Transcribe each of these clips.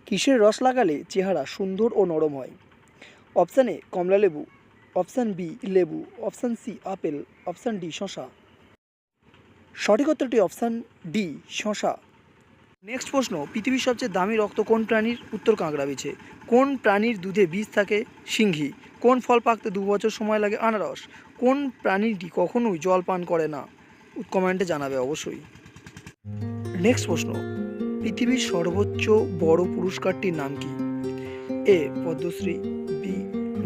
কিসের রস লাগালে চেহারা সুন্দর ও নরম হয়? অপশান এ কমলা লেবু, অপশান বি লেবু, option C apple, option D শশা। সঠিক উত্তরটি অপশান ডি শশা। নেক্সট প্রশ্ন, পৃথিবীর সবচেয়ে দামি রক্ত কোন প্রাণীর? উত্তর কাঁকড়া বিছে। কোন প্রাণীর দুধে বীজ থাকে? সিংহী। কোন ফল পাকতে 2 বছর সময় লাগে? আনারস। কোন প্রাণীটি কখনোই জল পান করে না? কমেন্টে জানাবে অবশ্যই। নেক্সট প্রশ্ন, পৃথিবীর সর্বোচ্চ বড় পুরস্কারটির নাম কি? A Padma Shri, B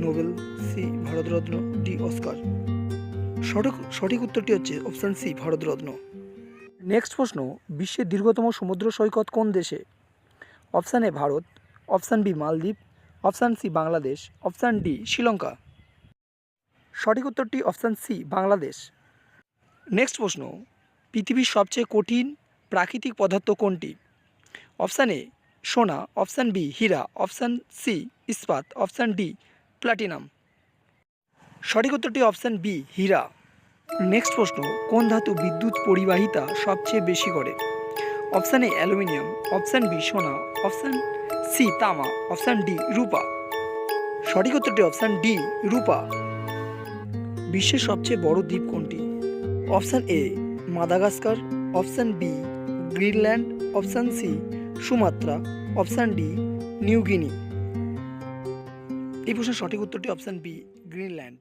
Nobel, C Bharat Ratna, D Oscar. সঠিক উত্তরটি হচ্ছে অপশান সি ভারতরত্ন। নেক্সট প্রশ্ন, বিশ্বের দীর্ঘতম সমুদ্র সৈকত কোন দেশে? Option A Bharat, option B মালদ্বীপ, option C Bangladesh, option D Sri Lanka. সঠিক উত্তরটি অপশান সি বাংলাদেশ। নেক্সট প্রশ্ন, পৃথিবীর সবচেয়ে কঠিন প্রাকৃতিক পদার্থ কোনটি? অপশান এ সোনা, অপশান বি হীরা, অপশান সি ইস্পাত, অপশান ডি প্লাটিনাম। সঠিক উত্তরটি অপশান বি হীরা। নেক্সট প্রশ্ন, কোন ধাতু বিদ্যুৎ পরিবাহিতা সবচেয়ে বেশি করে? Option A aluminium, option B সোনা, অপশান সি তামা, অপশান ডি রূপা। সঠিক উত্তরটি অপশান ডি রূপা। বিশ্বের সবচেয়ে বড় দ্বীপ কোনটি? Option A Madagascar, option B Greenland, option C Sumatra, option D New Guinea. এই প্রশ্নের সঠিক উত্তরটি অপশান বি গ্রিনল্যান্ড।